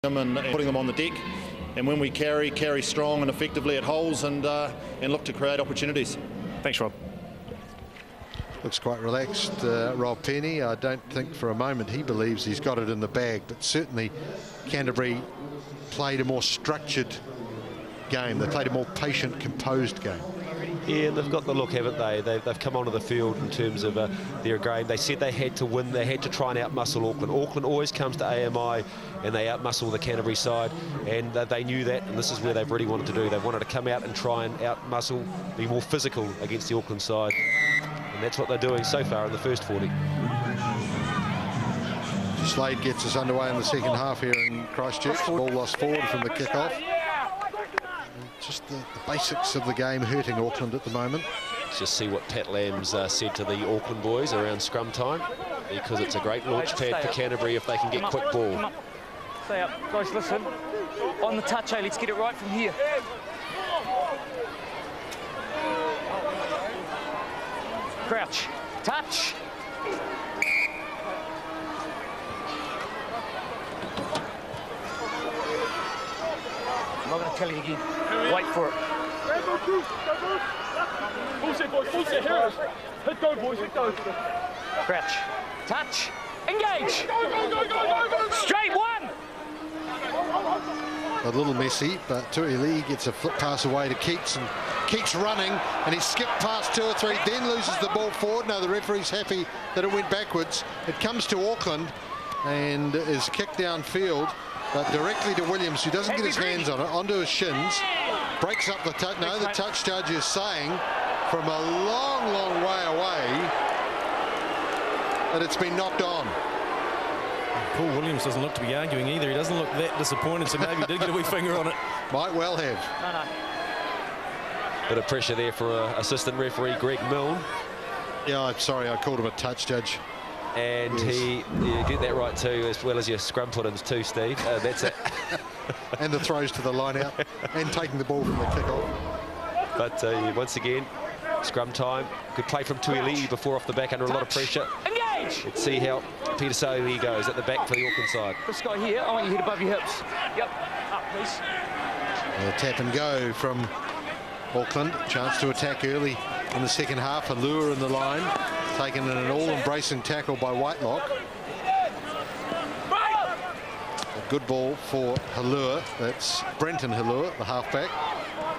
them and putting them on the deck, and when we carry strong and effectively at holes and look to create opportunities. Thanks, Rob. Looks quite relaxed, Rob Penny. I don't think for a moment he believes he's got it in the bag, but certainly Canterbury played a more structured game. They played a more patient, composed game. Yeah, and they've got the look, haven't they? They've come onto the field in terms of their game. They said they had to win. They had to try and outmuscle Auckland. Auckland always comes to AMI and they outmuscle the Canterbury side, and they knew that, and this is where they've really wanted to do. They wanted to come out and try and outmuscle, be more physical against the Auckland side, and that's what they're doing so far in the first 40. Slade gets us underway in the second half here in Christchurch. Ball lost forward from the kick-off. Just the basics of the game hurting Auckland at the moment. Let's just see what Pat Lamb's said to the Auckland boys around scrum time, because it's a great launch pad for Canterbury if they can get quick ball. Stay up. Guys, listen. On the touch, let's get it right from here. Crouch. Touch. I'm not going to tell you again. Wait for it. Full set, boys. Full set. Here it is. Hit go, boys. Hit go. Crouch. Touch. Engage. Go, go, go, go, go, go. Straight one. A little messy, but Tuiili gets a flip pass away to Keats, and Keats running, and he skipped past 2 or 3, then loses the ball forward. No, the referee's happy that it went backwards. It comes to Auckland and is kicked downfield, but directly to Williams, who doesn't get his hands on it, onto his shins, breaks up the touch. No, the touch judge is saying from a long, long way away that it's been knocked on. Paul Williams doesn't look to be arguing either. He doesn't look that disappointed, so maybe he did get a wee finger on it. Might well have. No. Bit of pressure there for assistant referee Greg Milne. Yeah, I'm sorry, I called him a touch judge. And yes. You get that right too, as well as your scrum put-ins too, Steve. That's it. And the throws to the line out, and taking the ball from the kick-off. But once again, scrum time. Good play from Tuiili before off the back under a lot of pressure. Engage. Let's see how Peter Saili goes at the back for the Auckland side. This guy here, I want you to hit above your hips. Yep. Up, please. A tap and go from Auckland. Chance to attack early in the second half. A lure in the line. Taken in an all-embracing tackle by Whitelock. A good ball for Halua. That's Brenton Halua, the halfback.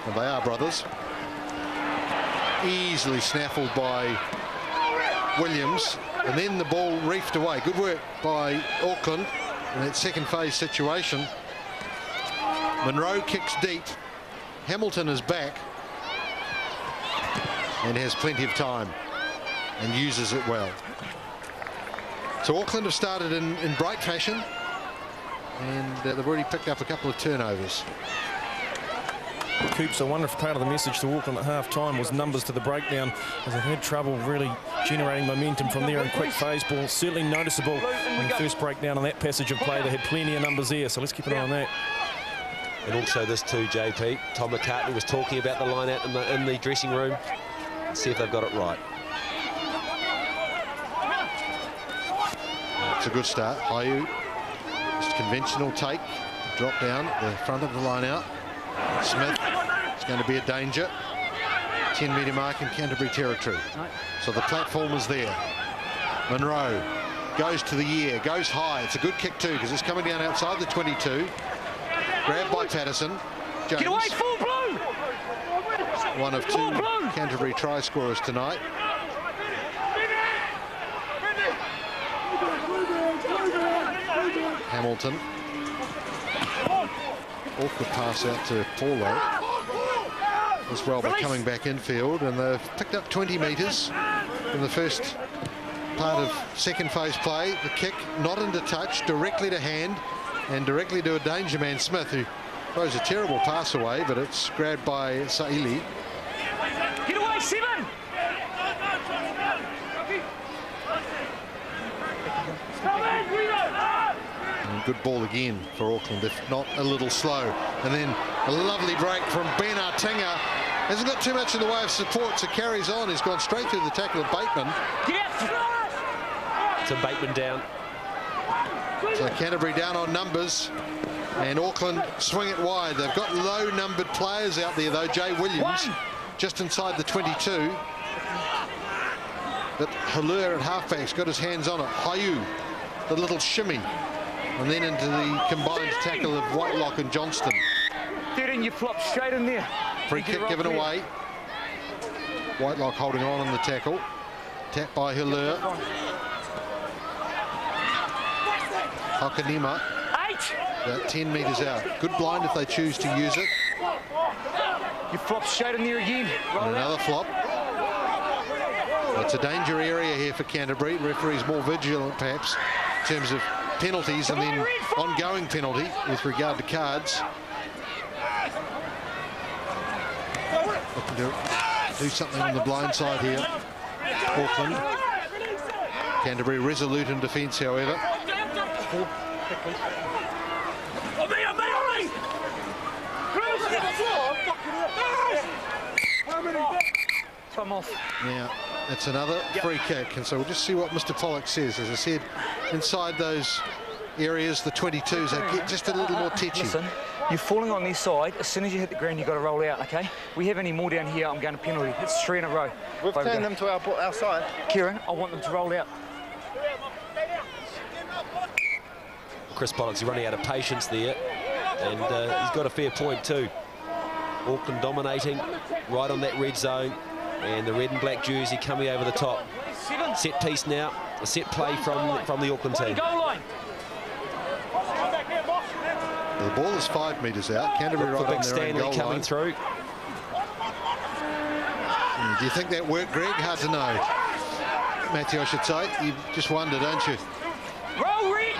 And they are brothers. Easily snaffled by Williams. And then the ball reefed away. Good work by Auckland in that second phase situation. Monroe kicks deep. Hamilton is back and has plenty of time and uses it well. So Auckland have started in bright fashion, and they've already picked up a couple of turnovers. Coops, I wonder if part of the message to Auckland at half-time was numbers to the breakdown, as they've had trouble really generating momentum from there in quick phase ball. Certainly noticeable in the first breakdown on that passage of play. They had plenty of numbers there, so let's keep an eye on that. And also this too, JP. Tom McCartney was talking about the line out in the dressing room. Let's see if they've got it right. It's a good start. Haiu, just conventional take, drop down at the front of the line out. Smith is going to be a danger. 10-metre mark in Canterbury territory. So the platform is there. Monroe goes to the air, goes high. It's a good kick too, because it's coming down outside the 22. Grabbed by Patterson. Jones, Get away, full blue! one of 2 Canterbury try scorers tonight. Hamilton. Awkward pass out to Paulo as well, but coming back infield, and they've picked up 20 metres in the first part of second phase play. The kick not into touch, directly to hand and directly to a danger man, Smith, who throws a terrible pass away, but it's grabbed by Saili. Get away, 7! And good ball again for Auckland, if not a little slow. And then a lovely break from Ben Artinga. Hasn't got too much in the way of support, so carries on. He's gone straight through the tackle of Bateman. So Bateman down. So Canterbury down on numbers. And Auckland swing it wide. They've got low-numbered players out there, though. Jay Williams just inside the 22. But Halur at halfback's got his hands on it. Hayu, the little shimmy. And then into the combined tackle of Whitelock and Johnston. 13, you flop straight in there. Free kick given away. Whitelock holding on the tackle. Tap by Halur. Hokanima. 8. About 10 metres out. Good blind if they choose to use it. You flop straight in there again. Roll And another flop. It's a danger area here for Canterbury. Referees more vigilant perhaps in terms of penalties and then ongoing penalty with regard to cards. Looking to do something on the blind side here. Auckland. Canterbury resolute in defence, however. Come off. Now, that's another free kick, and so we'll just see what Mr. Pollock says. As I said, inside those areas, the 22s, they get just a little more tetchy. Listen, you're falling on this side. As soon as you hit the ground, you've got to roll out, okay? We have any more down here, I'm going to penalty. It's 3 in a row. We've turned them to our side. Kieran, I want them to roll out. Chris Pollock's running out of patience there, and he's got a fair point too. Auckland dominating right on that red zone, and the red and black jersey coming over the top. Set piece now, a set play from the Auckland team. Goal line. The ball is 5 metres out. Canterbury right on Big their own Stanley goal coming line. through. Do you think that worked, Greg? Hard to know. Matthew, I should say. You just wonder, don't you? Roll, Reed.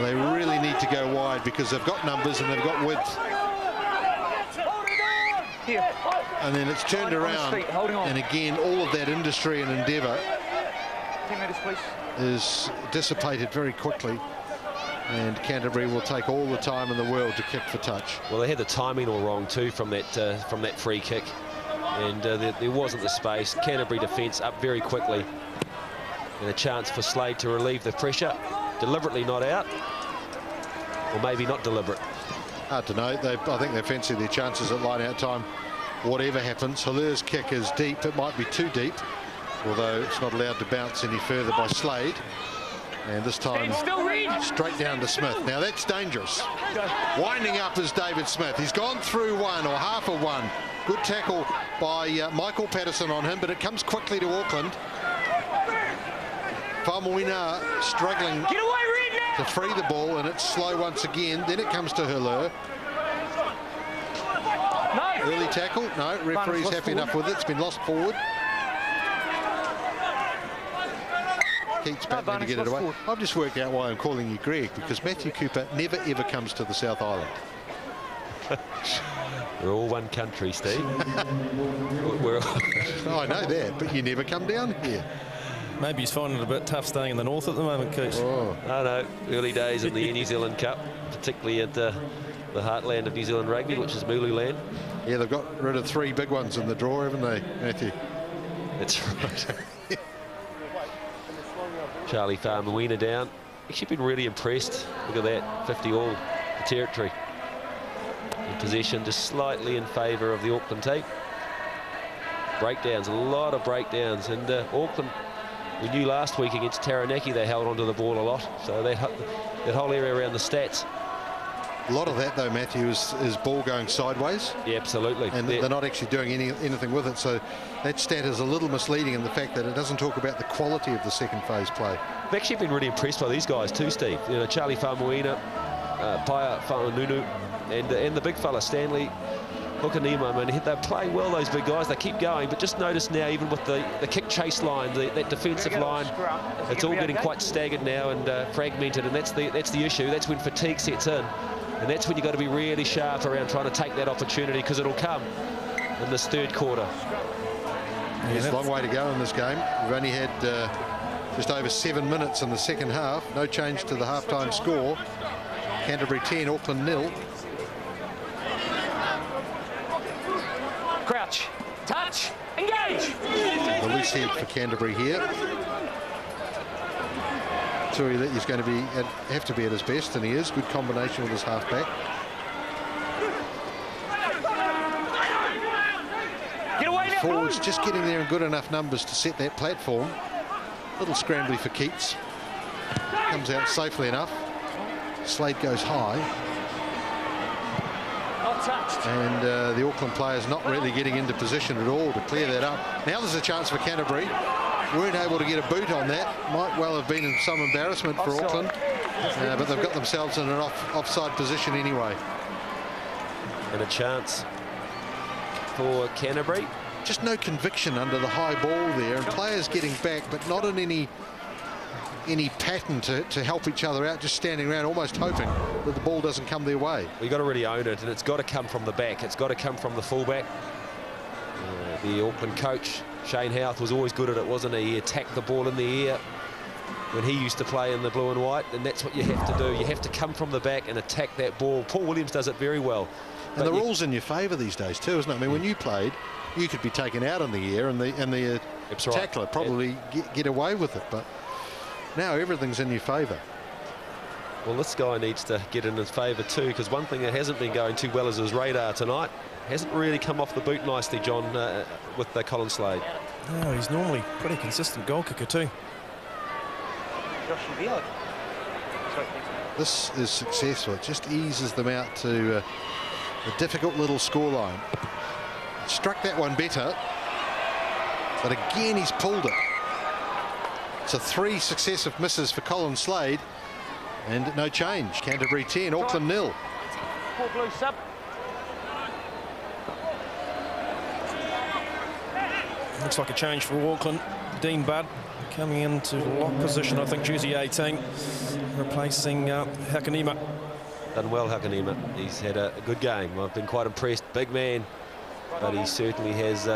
They really need to go wide because they've got numbers and they've got width. Here. And then it's turned On his around. feet, holding on. And again, all of that industry and endeavour 10 metres, please. is dissipated very quickly. And Canterbury will take all the time in the world to kick for touch. Well, they had the timing all wrong too from that free kick, and there wasn't the space. Canterbury defence up very quickly, and a chance for Slade to relieve the pressure. Deliberately not out, or maybe not deliberate. Hard to know. I think they fancy their chances at line-out time, whatever happens. Halur's kick is deep. It might be too deep, although it's not allowed to bounce any further by Slade. And this time, straight down to Smith. Now, that's dangerous. Winding up is David Smith. He's gone through one, or half of one. Good tackle by Michael Patterson on him, but it comes quickly to Auckland. Faumuina struggling to free the ball, and it's slow once again. Then it comes to Halur. Early tackle. No, referee's happy enough with it. It's been lost forward. Keeps back there to get it away. I've just worked out why I'm calling you Greg, because Matthew Cooper never ever comes to the South Island. We're all one country, Steve. We're all I know that, but you never come down here. Maybe he's finding it a bit tough staying in the north at the moment, Keith. Oh. I know, early days in the New Zealand Cup, particularly at the heartland of New Zealand rugby, which is Mulu land. Yeah, they've got rid of 3 big ones in the draw, haven't they, Matthew? That's right. Charlie Faumuina down. Actually been really impressed. Look at that, 50 all the territory. In possession, just slightly in favour of the Auckland team. Breakdowns, a lot of breakdowns, and Auckland, we knew last week against Taranaki they held onto the ball a lot, so that whole area around the stats. A lot of that, though, Matthew, is ball going sideways. Yeah, absolutely. And they're not actually doing anything with it, so that stat is a little misleading in the fact that it doesn't talk about the quality of the second phase play. I've actually been really impressed by these guys too, Steve. You know, Charlie Faumuina, Paia Faununu, and the big fella, Stanley Hokanima. I mean, they're playing well, those big guys. They keep going, but just notice now, even with the kick chase line, that defensive line, it's all getting quite staggered now and fragmented, and that's the issue. That's when fatigue sets in. And that's when you've got to be really sharp around trying to take that opportunity, because it'll come in this third quarter. There's a long way to go in this game. We've only had just over 7 minutes in the second half. No change to the half-time score. Canterbury 10, Auckland 0. Crouch, touch, engage. The loose head for Canterbury here. Tuile's going to have to be at his best, and he is. Good combination with his halfback. Get away now, Forwards Blue. just getting there in good enough numbers to set that platform. Little scrambly for Keats. Comes out safely enough. Slade goes high. Not touched. And the Auckland players not really getting into position at all to clear that up. Now there's a chance for Canterbury. Weren't able to get a boot on that. Might well have been in some embarrassment for Offside. Auckland. But they've got themselves in an offside position anyway. And a chance for Canterbury. Just no conviction under the high ball there, and players getting back, but not in any pattern to help each other out, just standing around almost hoping that the ball doesn't come their way. We've got to really own it, and it's got to come from the back. It's got to come from the fullback. The Auckland coach, Shane Houth, was always good at it, wasn't he? He attacked the ball in the air when he used to play in the blue and white, and that's what you have to do. You have to come from the back and attack that ball. Paul Williams does it very well. And the rule's in your favour these days too, isn't it? I mean, when you played, you could be taken out in the air, and the tackler probably get away with it. But now everything's in your favour. Well, this guy needs to get in his favour too, because one thing that hasn't been going too well is his radar tonight. Hasn't really come off the boot nicely, John, with Colin Slade. No, he's normally pretty consistent goal kicker too. This is successful. It just eases them out to a difficult little scoreline. Struck that one better, but again he's pulled it. So 3 successive misses for Colin Slade, and no change. Canterbury 10, Auckland 0. Poor Blue sub. Looks like a change for Auckland. Dean Budd coming into lock position, I think, jersey 18, replacing Hakanima. Done well, Hakanima. He's had a good game. I've been quite impressed. Big man, but he certainly has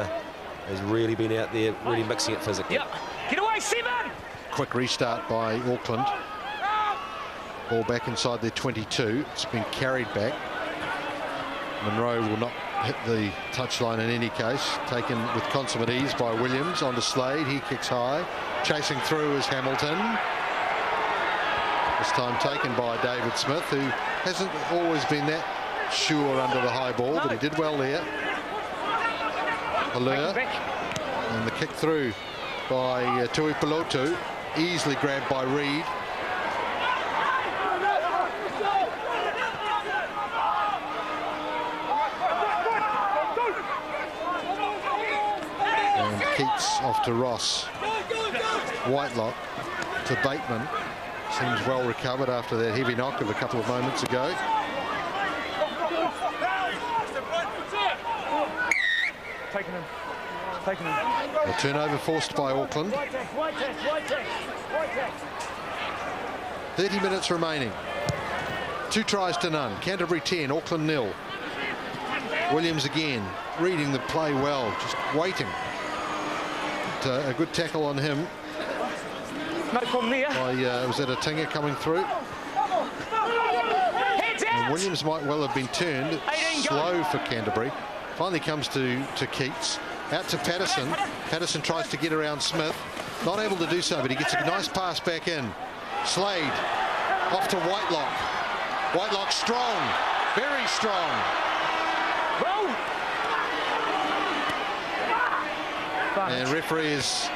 really been out there, really mixing it physically. Yep. Get away, 7. Quick restart by Auckland. Ball back inside their 22. It's been carried back. Monroe will not hit the touchline in any case. Taken with consummate ease by Williams onto Slade. He kicks high. Chasing through is Hamilton. This time taken by David Smith, who hasn't always been that sure under the high ball, but he did well there. Allure. And the kick through by Tui Pelotu. Easily grabbed by Reid. And Keats off to Ross. Whitelock to Bateman. Seems well recovered after that heavy knock of a couple of moments ago. Taking him. Taking him. A turnover forced by Auckland. 30 minutes remaining. 2 tries to none. Canterbury 10, Auckland 0. Williams again, reading the play well, just waiting. But, a good tackle on him. No problem there. Was that a Tinga coming through? And Williams might well have been turned. Slow for Canterbury. Finally comes to Keats. Out to Patterson. Patterson tries to get around Smith. Not able to do so, but he gets a nice pass back in. Slade off to Whitelock. Whitelock strong. Very strong. And referee has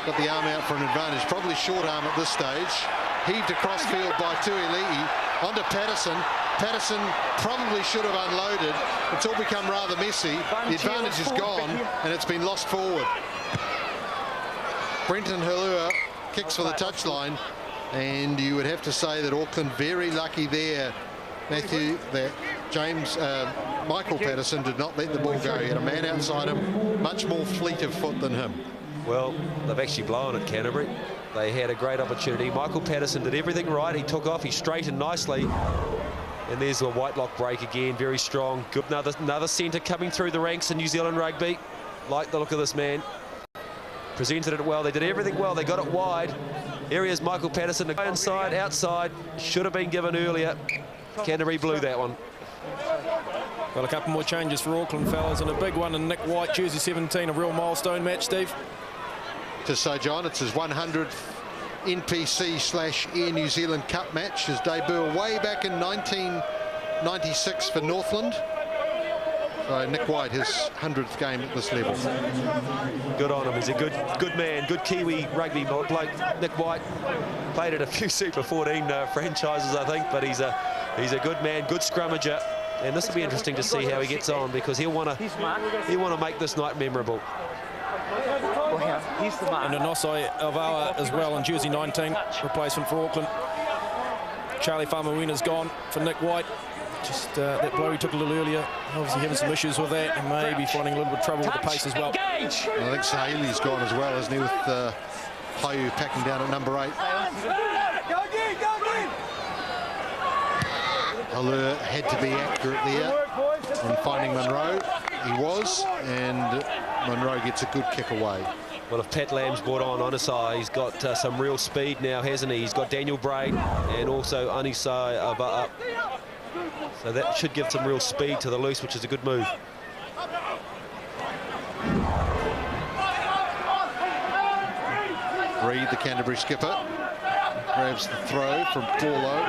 got the arm out for an advantage. Probably short arm at this stage. Heaved across field by Tuile'i. Onto Patterson. Patterson probably should have unloaded. It's all become rather messy. The advantage is gone, and it's been lost forward. Brenton Halua kicks for the touchline, and you would have to say that Auckland very lucky there, Matthew, that Michael Patterson did not let the ball go. He had a man outside him, much more fleet of foot than him. Well, they've actually blown it, Canterbury. They had a great opportunity. Michael Patterson did everything right. He took off, he straightened nicely. And there's a Whitelock break again, very strong. Good, another centre coming through the ranks in New Zealand rugby. Like the look of this man. Presented it well, they did everything well, they got it wide. Areas Michael Patterson to go inside, outside. Should have been given earlier. Canterbury blew that one. Well, a couple more changes for Auckland, fellas, and a big one in Nick White, jersey 17, a real milestone match, Steve. To say, John, it's his 100th NPC/Air New Zealand Cup match. His debut way back in 1996 for Northland. So Nick White, his 100th game at this level. Good on him. He's a good man, good Kiwi rugby bloke. Nick White played at a few Super 14 franchises, I think, but he's a good man, good scrummager. And this will be interesting to see how he gets on, because he'll want to make this night memorable. And Anosai Avawa as well in jersey 19, replacement for Auckland. Charlie Faumuina's gone for Nick White. Just that blow he took a little earlier, obviously having some issues with that, and maybe finding a little bit of trouble with the pace as well. I think Sahili's gone as well, isn't he, with Hayu packing down at number 8. Allure had to be accurate there in finding Munro. He was, and Munro gets a good kick away. Well, if Pat Lamb's brought on Anisai, he's got some real speed now, hasn't he? He's got Daniel Braid and also Anisai up. So that should give some real speed to the loose, which is a good move. Reid, the Canterbury skipper, grabs the throw from Paulo.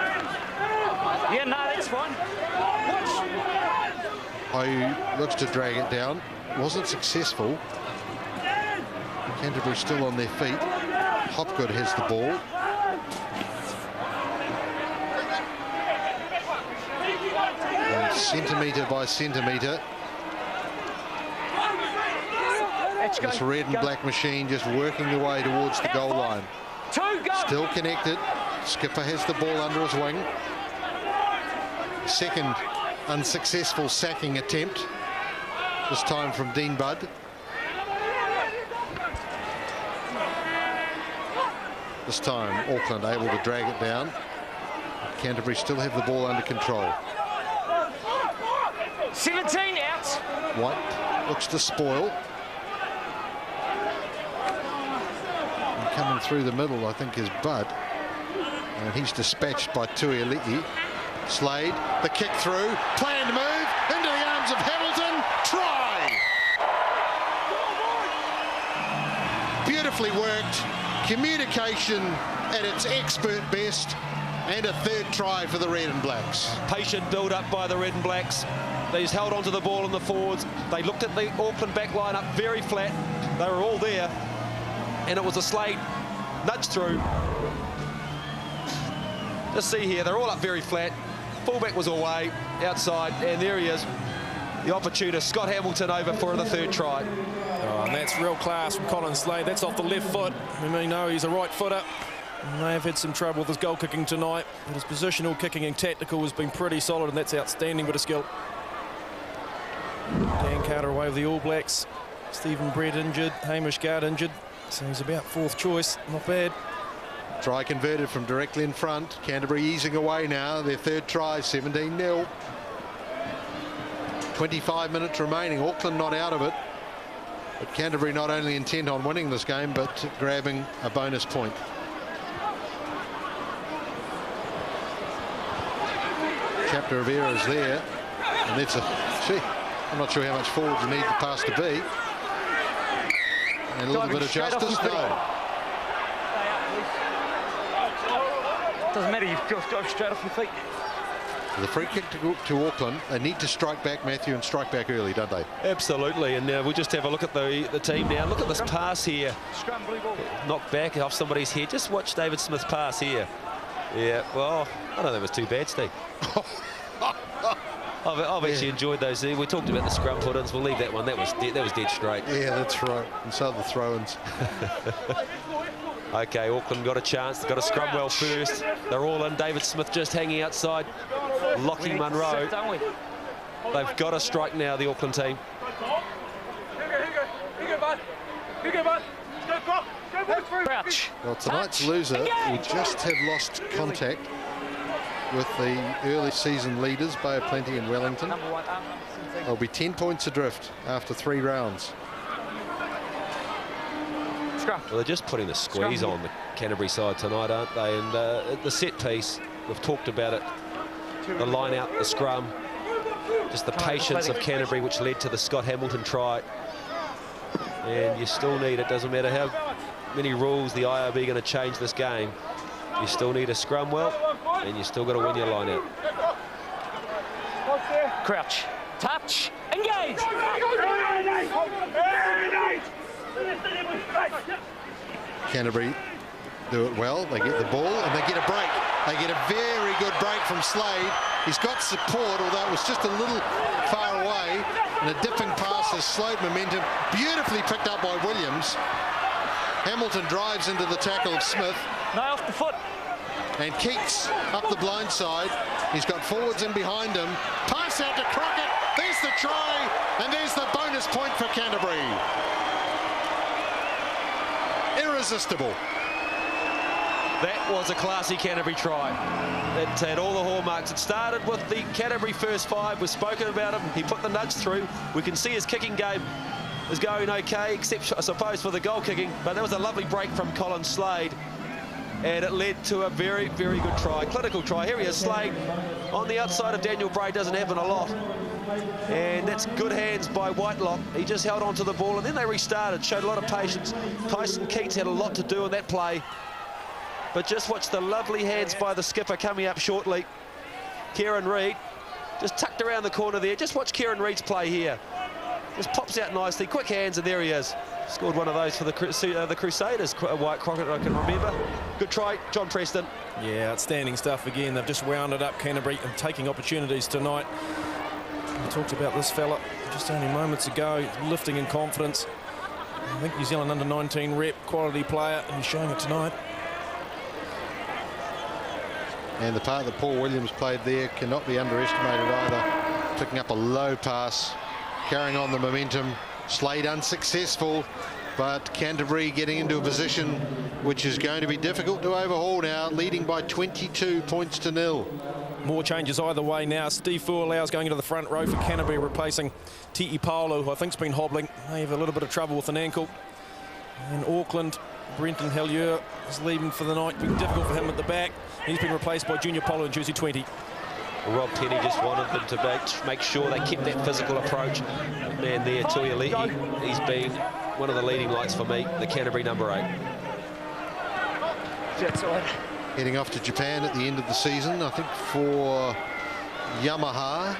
Yeah, no, that's fine. Hayu looks to drag it down. Wasn't successful. Canterbury still on their feet. Hopgood has the ball. And centimetre by centimetre. This red and black machine just working the way towards the goal line. Still connected. Skipper has the ball under his wing. Second unsuccessful sacking attempt. This time from Dean Budd. This time Auckland able to drag it down. Canterbury still have the ball under control. 17 out. White looks to spoil. And coming through the middle, I think, is Budd. And he's dispatched by Tuiali'i. Slade, the kick through, planned move, into the arms of Hamilton, try! Beautifully worked, communication at its expert best, and a third try for the Red and Blacks. Patient build-up by the Red and Blacks. They just held on to the ball in the forwards. They looked at the Auckland back line up very flat. They were all there, and it was a Slade nudge through. Just see here, they're all up very flat. Fullback was away, outside, and there he is. The opportunist, Scott Hamilton, over for the third try. Oh, and that's real class from Colin Slade. That's off the left foot. We may know he's a right footer. He may have had some trouble with his goal kicking tonight, but his positional kicking and tactical has been pretty solid, and that's outstanding bit of skill. Dan Carter away with the All Blacks. Stephen Brett injured, Hamish Gard injured, so he's about fourth choice. Not bad. Try converted from directly in front. Canterbury easing away now. Their third try, 17-0. 25 minutes remaining. Auckland not out of it. But Canterbury not only intent on winning this game, but grabbing a bonus point. Chapter of errors there. And that's a... Gee, I'm not sure how much forward you need the pass to be. And a little bit of justice. No. Doesn't matter, you've got to go straight off your feet. The free kick to Auckland. They need to strike back, Matthew, and strike back early, don't they? Absolutely, and we'll just have a look at the team now. Look at this pass here. Scrum, blue ball. Knocked back off somebody's head. Just watch David Smith's pass here. Yeah, well, I don't think it was too bad, Steve. I've actually enjoyed those. We talked about the scrum put-ins. We'll leave that one. That was dead straight. Yeah, that's right. And so the throw-ins. Okay, Auckland got a chance. They've got to scrum well first. They're all in. David Smith just hanging outside, locking Munro. They've got to strike now, the Auckland team. Well, tonight's loser will just have lost contact with the early season leaders, Bay of Plenty and Wellington. They'll be 10 points adrift after 3 rounds. Well, they're just putting the squeeze on the Canterbury side tonight, aren't they? And the set piece, we've talked about it. The line out, the scrum, just the patience of Canterbury, which led to the Scott Hamilton try. And you still need it. Doesn't matter how many rules the IRB going to change this game. You still need a scrum well, and you still got to win your line out. Crouch. Touch. Engage. Canterbury do it well. They get the ball and they get a break. They get a very good break from Slade. He's got support, although it was just a little far away. And a dipping pass has slowed momentum. Beautifully picked up by Williams. Hamilton drives into the tackle of Smith. No, off the foot. And Keeks up the blind side. He's got forwards in behind him. Pass out to Crockett. There's the try. And there's the bonus point for Canterbury. Irresistible. That was a classy Canterbury try. It had all the hallmarks. It started with the Canterbury first five. We've spoken about him. He put the nudge through. We can see his kicking game is going okay, except, I suppose, for the goal kicking. But that was a lovely break from Colin Slade. And it led to a very, very good try. Clinical try. Here he is, Slade. On the outside of Daniel Bray, doesn't happen a lot. And that's good hands by Whitelock. He just held on to the ball, and then they restarted. Showed a lot of patience. Tyson Keats had a lot to do in that play. But just watch the lovely hands by the skipper coming up shortly. Kieran Reid just tucked around the corner there. Just watch Kieran Reid's play here. Just pops out nicely, quick hands, and there he is. Scored one of those for the Crusaders, White Crockett, I can remember. Good try, John Preston. Yeah, outstanding stuff again. They've just wound it up, Canterbury, and taking opportunities tonight. We talked about this fella just only moments ago, lifting in confidence. I think New Zealand under-19 rep, quality player, and he's showing it tonight. And the part that Paul Williams played there cannot be underestimated either. Picking up a low pass, carrying on the momentum. Slade unsuccessful, but Canterbury getting into a position which is going to be difficult to overhaul now, leading by 22 points to 0. More changes either way now. Steve Fualau's going into the front row for Canterbury, replacing Ti'i Paolo, who I think's been hobbling. They have a little bit of trouble with an ankle. In Auckland, Brenton Helleur is leaving for the night. Been difficult for him at the back. He's been replaced by Junior Polo in jersey 20. Rob Penny just wanted them to make sure they kept that physical approach. Man there, Tuialii, he's been one of the leading lights for me, the Canterbury number 8. Jet side. Heading off to Japan at the end of the season, I think for Yamaha.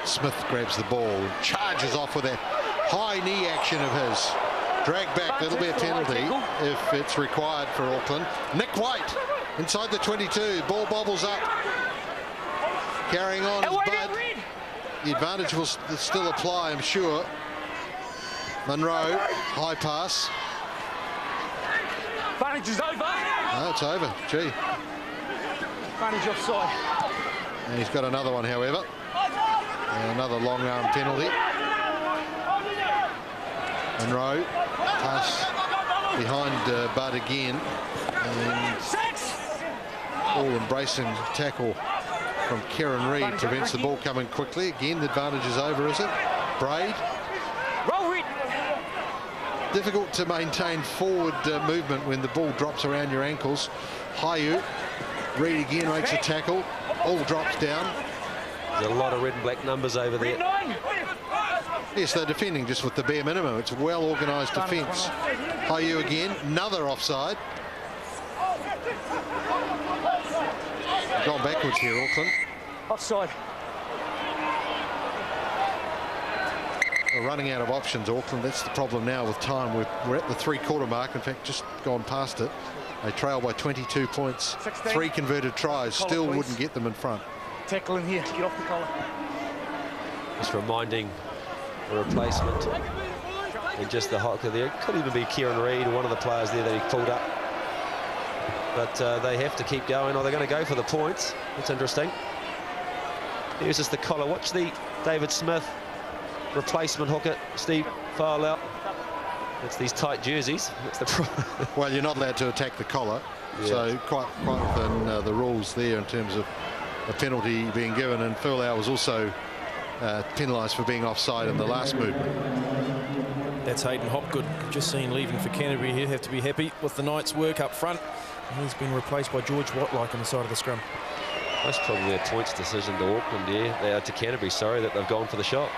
Smith grabs the ball and charges off with that high knee action of his. Drag back, that'll be a penalty if it's required for Auckland. Nick White inside the 22, ball bobbles up. Carrying on is Bud. The advantage will still apply, I'm sure. Monroe, high pass. Advantage is over. No, it's over. Gee. Advantage offside. And he's got another one, however. And another long arm penalty. Monroe, pass behind Bud again. And all embracing tackle from Kieran Reid prevents the ball coming quickly. Again, the advantage is over, is it? Braid. Roll Reid. Difficult to maintain forward movement when the ball drops around your ankles. Haiu. Reid again makes a tackle. All drops down. There's a lot of red and black numbers over there. Yes, they're defending just with the bare minimum. It's a well-organised defence. Haiu again. Another offside. Gone backwards here, Auckland. Offside. We're running out of options, Auckland. That's the problem now with time. We're at the three-quarter mark. In fact, just gone past it. They trail by 22 points. 16. 3 converted tries. Collar, still please. wouldn't get them in front. Tackle in here. Get off the collar. Just reminding a replacement. And just the hawker there. Could even be Kieran Reid, one of the players there that he pulled up. But they have to keep going, or they're going to go for the points. That's interesting. Here's just the collar. Watch the David Smith replacement hooker, Steve Fualau. It's these tight jerseys. That's the problem. Well, you're not allowed to attack the collar. Yeah. So quite within the rules there in terms of a penalty being given. And Fualau was also penalised for being offside in the last movement. That's Hayden Hopgood, just seen leaving for Canterbury. He'll have to be happy with the Knights' work up front. He's been replaced by George Whitelock on the side of the scrum. That's probably a points decision to Auckland, yeah. To Canterbury, sorry, that they've gone for the shot.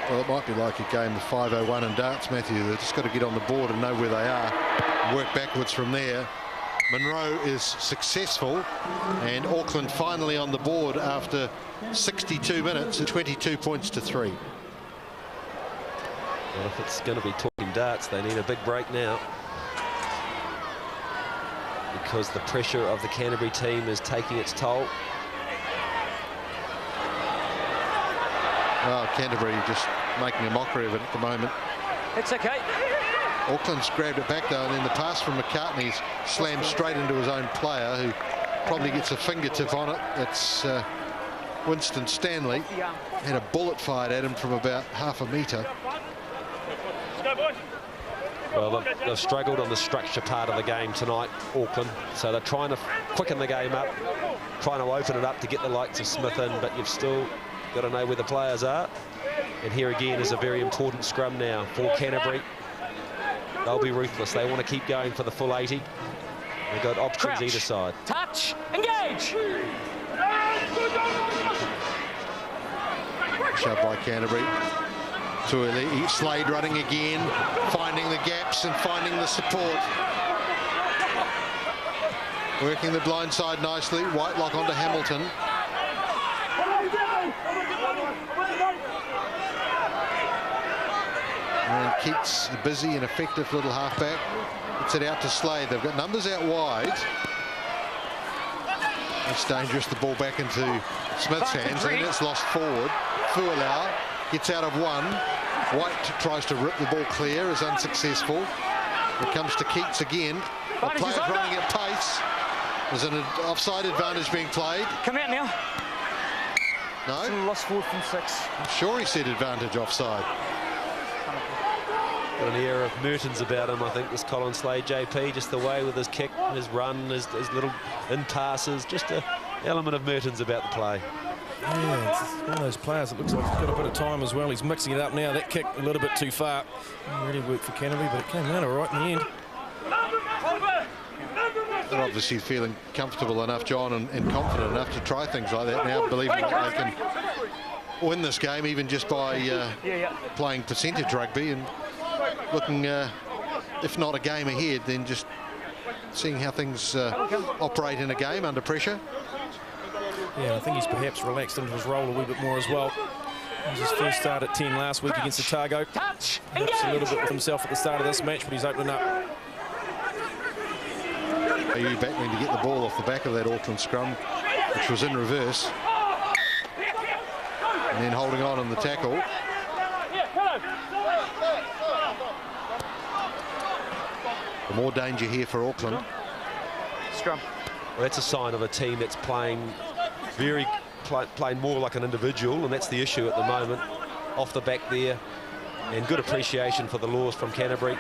Well, it might be like a game of 501 in darts, Matthew. They've just got to get on the board and know where they are, work backwards from there. Monroe is successful, and Auckland finally on the board after 62 minutes and 22 points to 3. Well, if it's going to be talking darts, they need a big break now, because the pressure of the Canterbury team is taking its toll. Oh, Canterbury just making a mockery of it at the moment. It's okay. Auckland's grabbed it back though, and then the pass from McCartney's slammed straight into his own player, who probably gets a fingertip on it. It's Winston Stanley. Had a bullet fired at him from about half a metre. Well, they've struggled on the structure part of the game tonight, Auckland, so they're trying to quicken the game up, trying to open it up to get the likes of Smith in, but you've still got to know where the players are. And here again is a very important scrum now for Canterbury. They'll be ruthless. They want to keep going for the full 80. They've got options Crouch. either side. Touch. Engage. Shoved by Canterbury. Tuilei, Slade running again, finding the gaps and finding the support. Working the blind side nicely. Whitelock onto Hamilton. And Keats, a busy and effective little halfback. Gets it out to Slade. They've got numbers out wide. It's dangerous. The ball back into Smith's hands, and it's lost forward. Fualau gets out of one. White tries to rip the ball clear, is unsuccessful. It comes to Keats again. The player's running at pace. There's an offside advantage being played. Come out now. No? Lost forward from 6. I'm sure he said advantage offside. Got an air of Mertens about him, I think, this Colin Slade, JP, just the way with his kick, his run, his little in-passes, just an element of Mertens about the play. Yeah, it's one of those players that looks like he's got a bit of time as well. He's mixing it up now. That kick a little bit too far. Didn't really worked for Canterbury, but it came out all right in the end. They're obviously feeling comfortable enough, John, and confident enough to try things like that now, believing that they can win this game even just by playing percentage rugby and looking, if not a game ahead, then just seeing how things operate in a game under pressure. Yeah, I think he's perhaps relaxed into his role a wee bit more as well. It was his first start at 10 last week against Otago. Touch. Perhaps a little bit with himself at the start of this match, but he's opening up. AU battling to get the ball off the back of that Auckland scrum, which was in reverse. And then holding on in the tackle. More danger here for Auckland. Scrum. Well, that's a sign of a team that's playing playing more like an individual, and that's the issue at the moment. Off the back there, and good appreciation for the laws from Canterbury.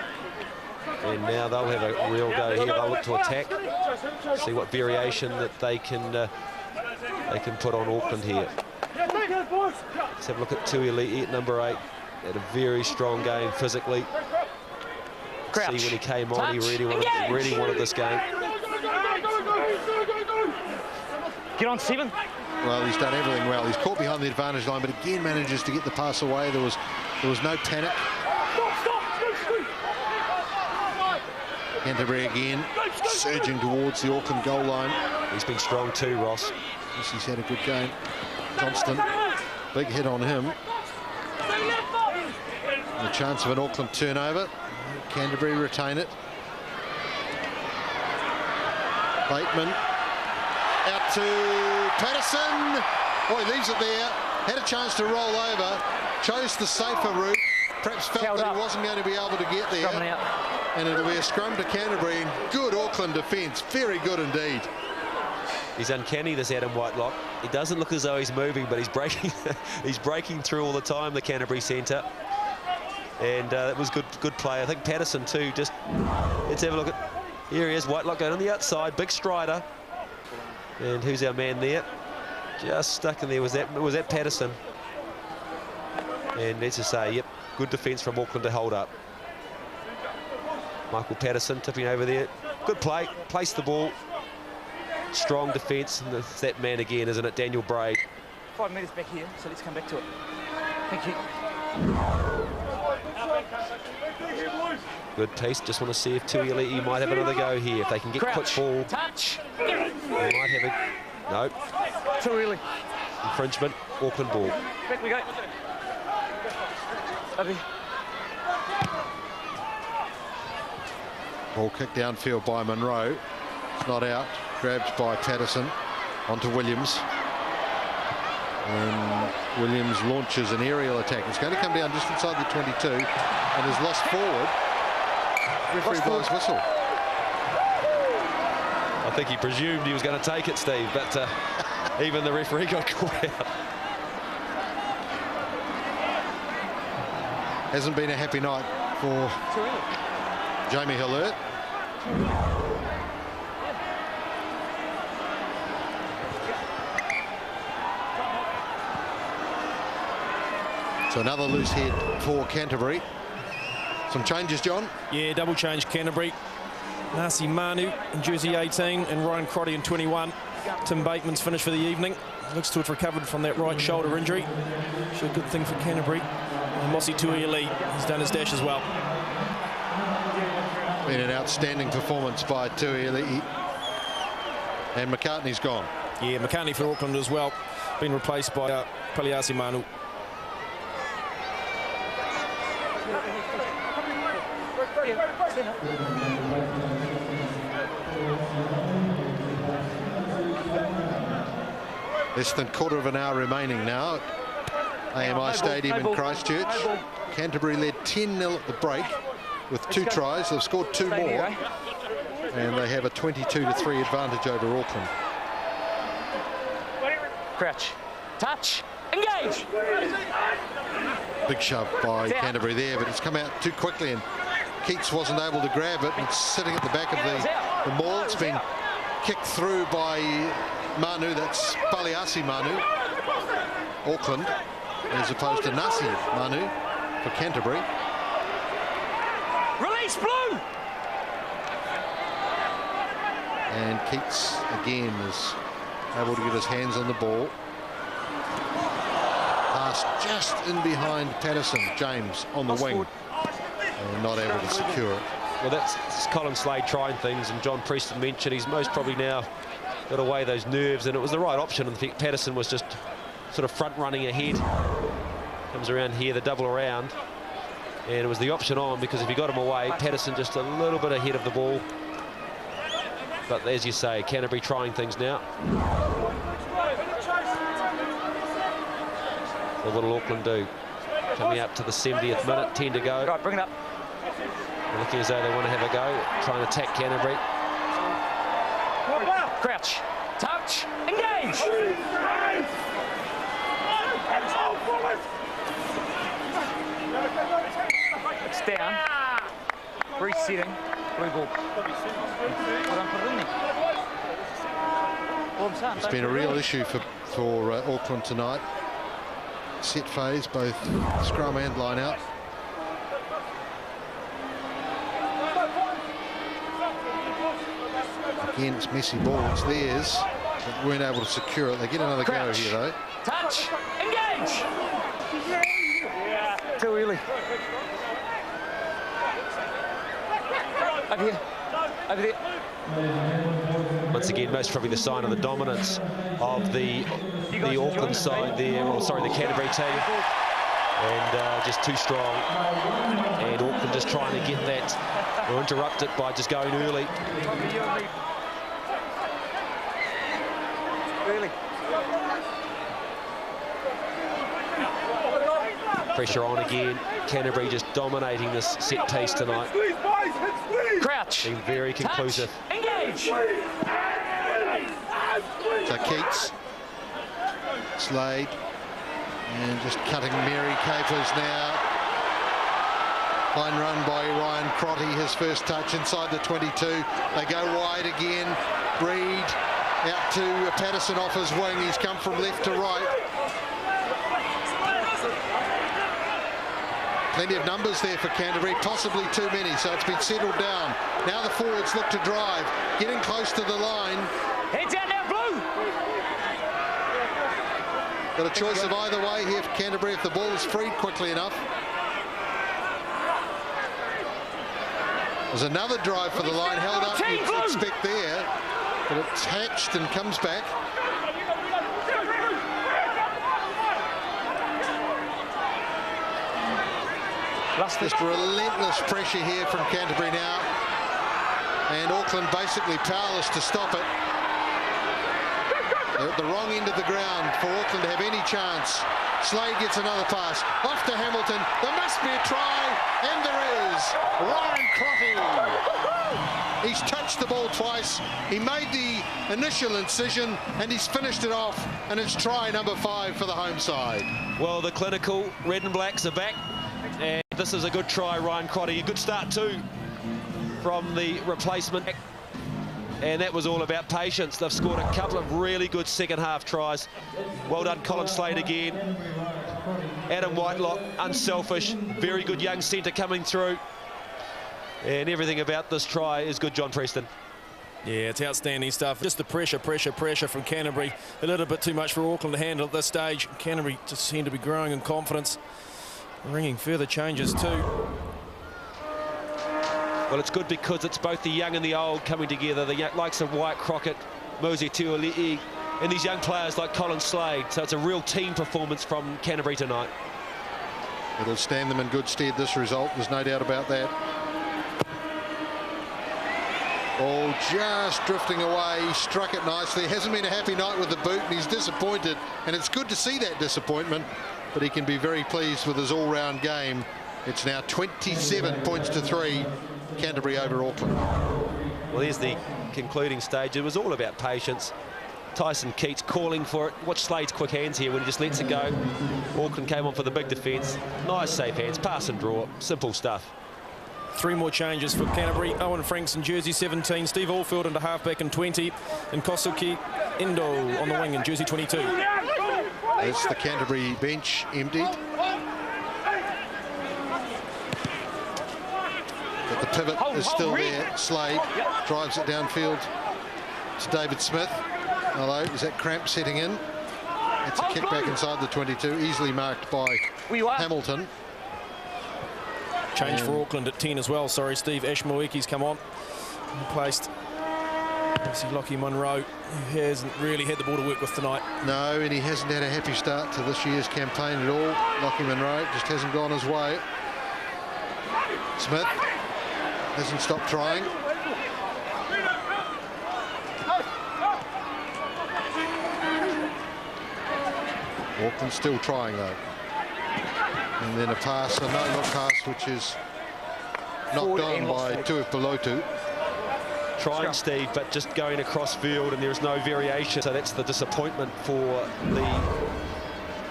And now they'll have a real go here. They'll look to attack, see what variation that they can put on Auckland here. Let's have a look at Tuilei at number 8. Had a very strong game physically. Crouch. See when he came on, he really wanted this game. Get on, 7. Well, he's done everything well. He's caught behind the advantage line, but again manages to get the pass away. There was no panic. Canterbury again surging towards the Auckland goal line. He's been strong too, Ross. Yes, he's had a good game. Johnston, big hit on him. The chance of an Auckland turnover. Canterbury retain it. Bateman out to Patterson. Oh, he leaves it there. Had a chance to roll over. Chose the safer route. Perhaps felt that he wasn't going to be able to get there. And it'll be a scrum to Canterbury. And good Auckland defence. Very good indeed. He's uncanny, this Adam Whitelock. He doesn't look as though he's moving, but he's breaking he's breaking through all the time, the Canterbury centre. And it was good play. I think Patterson too. Just let's have a look at. Here he is, Whitelock going on the outside, big strider. And who's our man there? Just stuck in there. Was that Patterson? And let's just say, yep, good defence from Auckland to hold up. Michael Patterson tipping over there. Good play, placed the ball. Strong defence, and it's that man again, isn't it? Daniel Braid. 5 metres back here, so let's come back to it. Thank you. Good piece. Just want to see if Tuialii might have another go here. If they can get quick ball. Touch. They might have a... No. Tuialii. Infringement. Auckland ball. Back we go. Over. Ball kicked downfield by Monroe. It's not out. Grabbed by Patterson. Onto Williams. And Williams launches an aerial attack. It's going to come down just inside the 22 and is lost forward. Referee blows whistle. I think he presumed he was going to take it, Steve, but even the referee got caught out. Hasn't been a happy night for Jamie Hillert. So another loose head for Canterbury. Some changes, John? Yeah, double change Canterbury. Nasi Manu in jersey 18 and Ryan Crotty in 21. Tim Bateman's finished for the evening. Looks to have recovered from that right shoulder injury. So a good thing for Canterbury. And Mosi Tuialii has done his dash as well. Been an outstanding performance by Tuialii. And McCartney's gone. Yeah, McCartney for Auckland as well. Been replaced by Paliasi Manu. Less than quarter of an hour remaining now at AMI Stadium in Christchurch. Canterbury led 10-0 at the break with 2 tries. They've scored 2 more. And they have a 22-3 advantage over Auckland. Crouch. Touch. Engage. Big shove by Canterbury there, but it's come out too quickly and Keats wasn't able to grab it. It's sitting at the back of the maul. It's been kicked through by Manu. That's Paliasi Manu, Auckland, as opposed to Nasi Manu for Canterbury. Release blue. And Keats again is able to get his hands on the ball. Pass just in behind Patterson. James on the wing. And not able to secure it. Well, that's Colin Slade trying things, and John Preston mentioned he's most probably now got away those nerves, and it was the right option. I think Patterson was just sort of front running ahead. Comes around here, the double around, and it was the option on, because if he got him away, Patterson just a little bit ahead of the ball. But as you say, Canterbury trying things now. So what will Auckland do? Coming up to the 70th minute, 10 to go. Right, bring it up. They're looking as though they want to have a go, trying to attack Canterbury. Crouch. Touch. Engage. It's down. Resetting. Blue ball. It's been a real issue for Auckland tonight. Set phase, both scrum and line out. Again, it's messy ball. It's theirs, but weren't able to secure it. They get another go here, though. Touch. Engage. Tuialii. Over here. Over there. Once again, most probably the sign of the dominance of the Auckland side there, or sorry, the Canterbury team, and just too strong. And Auckland just trying to get that, or interrupt it by just going early. Really? Pressure on again. Canterbury just dominating this set piece tonight. Crouch. Being very conclusive. Touch. Engage. So Keats, Slade, and just cutting Mary Capers now. Fine run by Ryan Crotty, his first touch inside the 22. They go wide again. Breed out to Patterson off his wing. He's come from left to right. Plenty of numbers there for Canterbury, possibly too many, so it's been settled down. Now the forwards look to drive, getting close to the line. Heads out now, blue. Got a choice of either way here for Canterbury if the ball is freed quickly enough. There's another drive for the line, held up, you'd expect there, but it's hatched and comes back. Just relentless pressure here from Canterbury now, and Auckland basically powerless to stop it. They're at the wrong end of the ground for Auckland to have any chance. Slade gets another pass, off to Hamilton. There must be a try, and there is. Ryan Crotty. He's touched the ball twice. He made the initial incision, and he's finished it off, and it's try number 5 for the home side. Well, the clinical red and blacks are back, and this is a good try, Ryan Crotty. A good start too from the replacement. And that was all about patience. They've scored a couple of really good second half tries. Well done, Colin Slade again. Adam Whitelock, unselfish, very good young centre coming through. And everything about this try is good, John Preston. Yeah, it's outstanding stuff. Just the pressure from Canterbury. A little bit too much for Auckland to handle at this stage. Canterbury just seem to be growing in confidence, bringing further changes too. Well, it's good because it's both the young and the old coming together. The likes of Wyatt Crockett, Mosey Tuolii, and these young players like Colin Slade. So it's a real team performance from Canterbury tonight. It'll stand them in good stead, this result. There's no doubt about that. Ball just drifting away. He struck it nicely. Hasn't been a happy night with the boot, and he's disappointed. And it's good to see that disappointment, but he can be very pleased with his all-round game. It's now 27 points to 3. Canterbury over Auckland. Well, here's the concluding stage. It was all about patience. Tyson Keats calling for it. Watch Slade's quick hands here when he just lets it go. Auckland came on for the big defence. Nice safe hands, pass and draw, simple stuff. 3 more changes for Canterbury. Owen Franks in jersey 17, Steve Alfield into halfback in 20, and Kosuke Endo on the wing in jersey 22. That's the Canterbury bench emptied. But the pivot is still there. Slade drives it downfield to David Smith. Hello, is that cramp setting in? It's a kick back inside the 22, easily marked by Hamilton. Change for Auckland at 10 as well. Sorry, Steve. Ash Moeki's come on. Replaced Lockie Munro, who hasn't really had the ball to work with tonight. No, and he hasn't had a happy start to this year's campaign at all. Lockie Munro just hasn't gone his way. Smith hasn't stopped trying. Auckland still trying though. And then a pass, a no-look pass, which is knocked on by Tuipulotu. Trying, Steve, but just going across field, and there's no variation. So that's the disappointment for the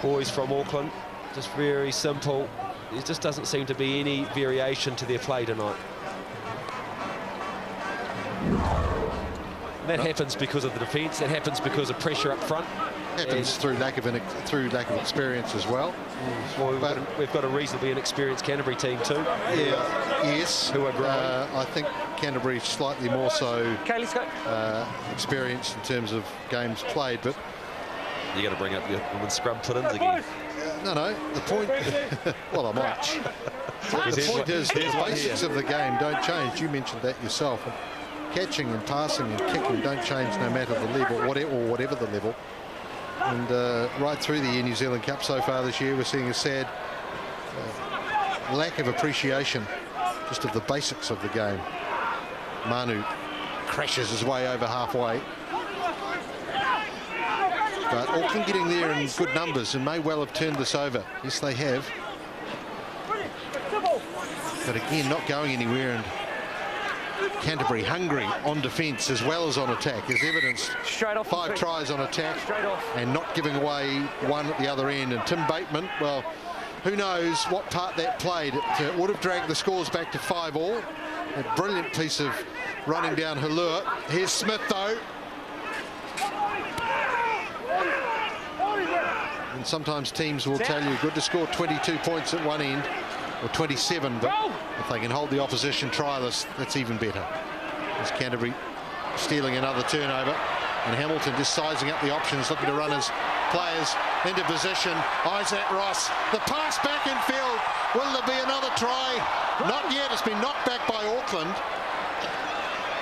boys from Auckland. Just very simple. There just doesn't seem to be any variation to their play tonight. And that happens because of the defence. That happens because of pressure up front. Happens through lack of experience as well. Well, we've got a reasonably inexperienced Canterbury team too. Yeah, yes. Who are growing. I think Canterbury slightly more so experienced in terms of games played, but you got to bring up your women's scrub put-ins again. No, the point. Well, I might. The point is the basics of the game don't change. You mentioned that yourself. Catching and passing and kicking don't change no matter the level, whatever the level. And right through the New Zealand Cup so far this year, we're seeing a sad lack of appreciation just of the basics of the game. Manu crashes his way over halfway. But Auckland getting there in good numbers and may well have turned this over. Yes, they have. But again, not going anywhere, and Canterbury hungry on defence as well as on attack, as evidenced 5 tries on attack and not giving away one at the other end. And Tim Bateman, well, who knows what part that played. It would have dragged the scores back to 5-all. A brilliant piece of running down Halua. Here's Smith though. And sometimes teams will tell you good to score 22 points at one end, or 27, but if they can hold the opposition triless, that's even better. As Canterbury stealing another turnover. And Hamilton just sizing up the options, looking to run his players into position. Isaac Ross, the pass back in field. Will there be another try? Not yet. It's been knocked back by Auckland.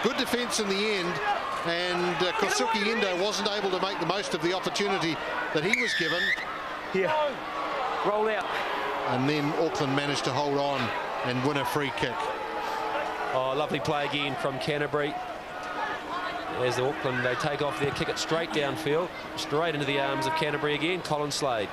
Good defence in the end. And Kosuke Endo wasn't able to make the most of the opportunity that he was given. Here. Roll out. And then Auckland managed to hold on and win a free kick. Oh, lovely play again from Canterbury. As Auckland, they take off there, kick it straight downfield, straight into the arms of Canterbury again. Colin Slade,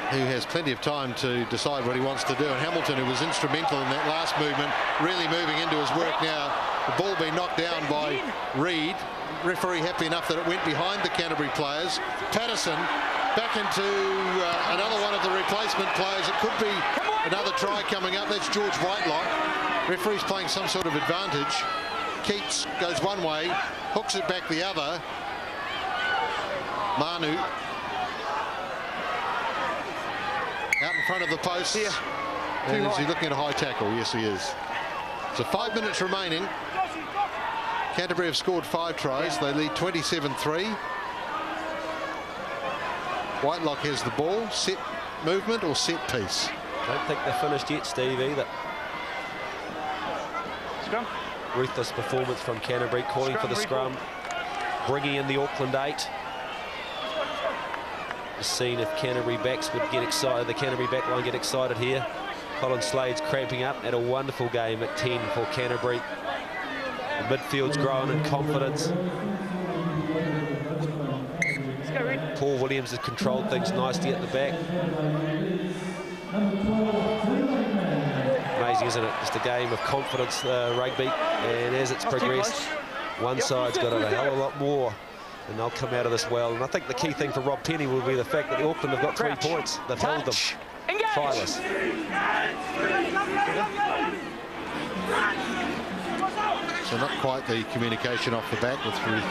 who has plenty of time to decide what he wants to do. And Hamilton, who was instrumental in that last movement, really moving into his work now. The ball being knocked down by Reid. Referee happy enough that it went behind the Canterbury players. Patterson back into another one of the replacement players. It could be another try coming up. That's George Whitelock. Referee's playing some sort of advantage. Keats goes one way, hooks it back the other. Manu out in front of the post. And is he looking at a high tackle? Yes, he is. So 5 minutes remaining. Canterbury have scored 5 tries. They lead 27-3. Whitelock has the ball. Set movement or set piece? Don't think they're finished yet, Steve, either. Scrum. Ruthless performance from Canterbury, calling for the scrum, bringing in the Auckland 8. Just seeing if Canterbury backs would get excited, the Canterbury back line get excited here. Colin Slade's cramping up. Had a wonderful game at 10 for Canterbury. The midfield's growing in confidence. Paul Williams has controlled things nicely at the back. Amazing, isn't it? Just a game of confidence, rugby. And as it's progressed, one side's got a hell of a lot more. And they'll come out of this well. And I think the key thing for Rob Penny will be the fact that the Auckland have got 3 points. They've held them triless. So not quite the communication off the back with 3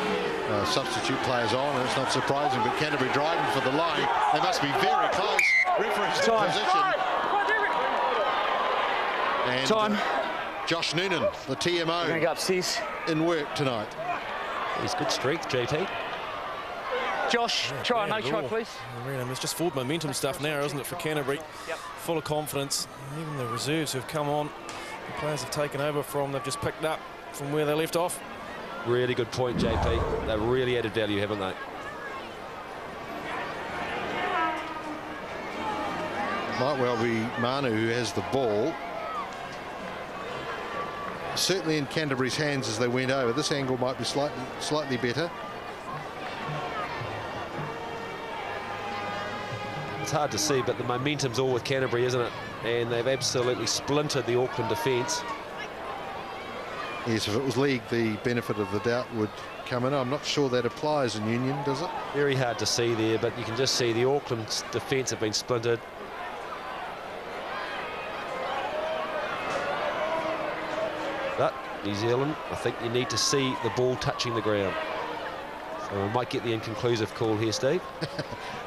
substitute players on, and it's not surprising, but Canterbury driving for the line. They must be very close. Referee's in position. And Josh Noonan, the TMO, Going to go upstairs. in work tonight. He's good strength, JT. Josh, try, no try, please. It's just forward momentum stuff now, isn't it, for Canterbury? Full of confidence. Even the reserves who've come on, the players have taken over from, they've just picked up from where they left off. Really good point, JP. They've really added value, haven't they? Might well be Manu who has the ball. Certainly in Canterbury's hands as they went over. This angle might be slightly better. It's hard to see, but the momentum's all with Canterbury, isn't it? And they've absolutely splintered the Auckland defence. Yes, if it was league, the benefit of the doubt would come in. I'm not sure that applies in Union, does it? Very hard to see there, but you can just see the Auckland defence have been splintered. But New Zealand, I think you need to see the ball touching the ground. So we might get the inconclusive call here, Steve.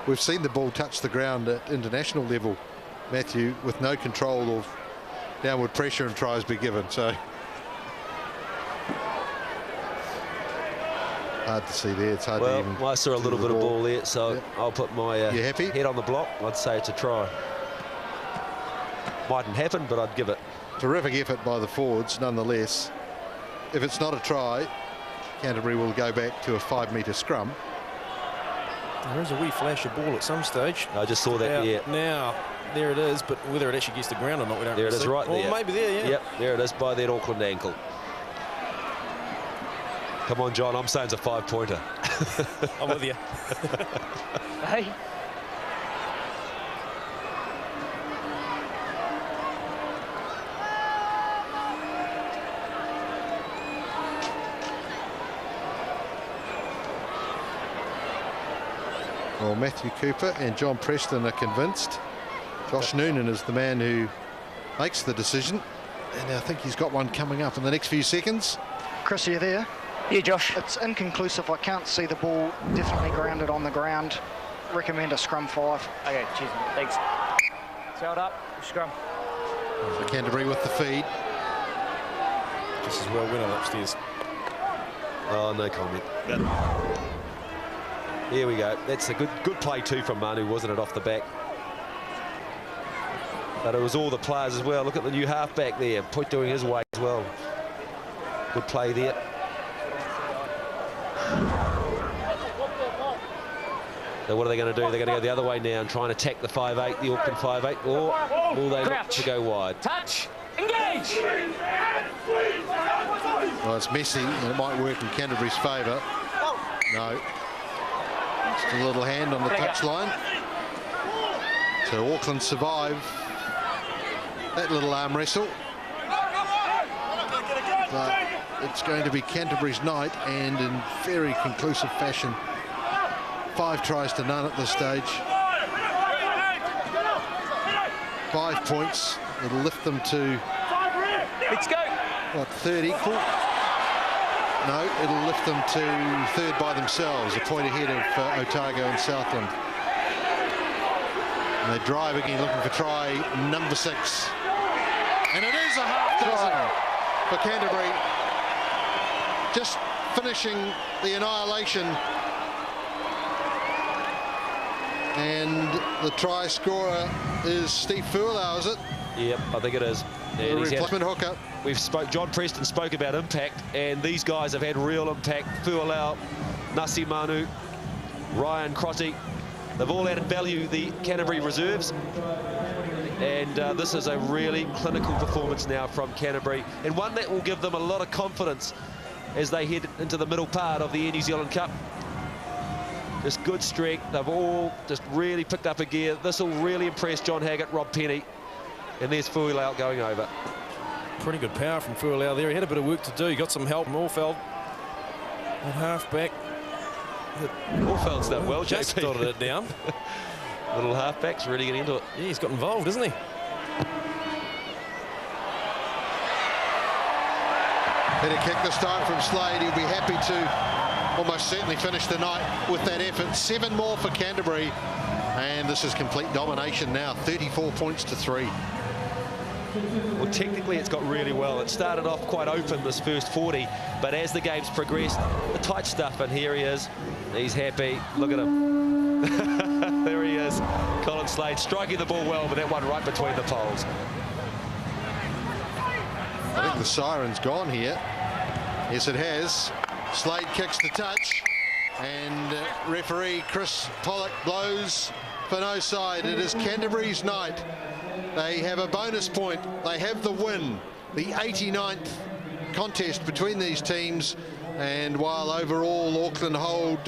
We've seen the ball touch the ground at international level, Matthew, with no control of downward pressure and tries be given. So hard to see there. It's hard to even. Well, I saw a little bit of ball there, so I'll put my head on the block. I'd say it's a try. Mightn't happen, but I'd give it. Terrific effort by the forwards, nonetheless. If it's not a try, Canterbury will go back to a 5-metre scrum. There is a wee flash of ball at some stage. I just saw that, yeah. Now, there it is, but whether it actually gets the ground or not, we don't There it is, right there. Or maybe there, yeah. Yep, there it is by that Auckland ankle. Come on, John, I'm saying it's a 5-pointer. I'm with you. Hey. Well, Matthew Cooper and John Preston are convinced. Josh Noonan is the man who makes the decision, and I think he's got one coming up in the next few seconds. Chris, are you there? Yeah, Josh. It's inconclusive. I can't see the ball definitely grounded on the ground. Recommend a scrum 5. Okay, cheers, mate. Thanks. Sailed up, scrum. So Canterbury with the feed. Just as well win it upstairs. Oh, no comment. Here we go. That's a good play too from Manu, wasn't it, off the back? But it was all the players as well. Look at the new halfback there, Put doing his way as well. Good play there. So what are they going to do? They're going to go the other way now and try and attack the 5'8", the Auckland 5'8", or will they look to go wide? Touch. Engage. Well, it's messy, and it might work in Canterbury's favour. No. Just a little hand on the touchline. So Auckland survive that little arm wrestle. But it's going to be Canterbury's night, and in very conclusive fashion. 5 tries to none at this stage. 5 points. It'll lift them to, Let's go. what, third equal? No, it'll lift them to third by themselves, a point ahead of Otago and Southland. And they drive again, looking for try number 6. And it is a half dozen for Canterbury. Just finishing the annihilation. And the try scorer is Steve Fualau, is it? Yep, I think it is. The replacement hooker. John Preston spoke about impact, and these guys have had real impact. Fualau, Nasi Manu, Ryan Crotty, they've all added value, the Canterbury reserves. And this is a really clinical performance now from Canterbury, and one that will give them a lot of confidence as they head into the middle part of the Air New Zealand Cup. Just good strength. They've all just really picked up a gear. This will really impress John Haggart, Rob Penny. And there's Fualau going over. Pretty good power from Fualau there. He had a bit of work to do. He got some help from Orfeld at half-back. Orfeld's done well, Just JP. dotted it down. Little half-back's really getting into it. Yeah, he's got involved, isn't he? Better kick this time from Slade. He'll be happy to almost certainly finish the night with that effort. 7 more for Canterbury, and this is complete domination now. 34 points to 3. Well, technically it's got really well. It started off quite open, this first 40, but as the game's progressed, the tight stuff, and here he is. He's happy. Look at him. There he is. Colin Slade striking the ball well, but that one right between the poles. I think the siren's gone here. Yes, it has. Slade kicks the touch, and referee Chris Pollock blows for no side. It is Canterbury's night. They have a bonus point. They have the win. The 89th contest between these teams, and while overall Auckland hold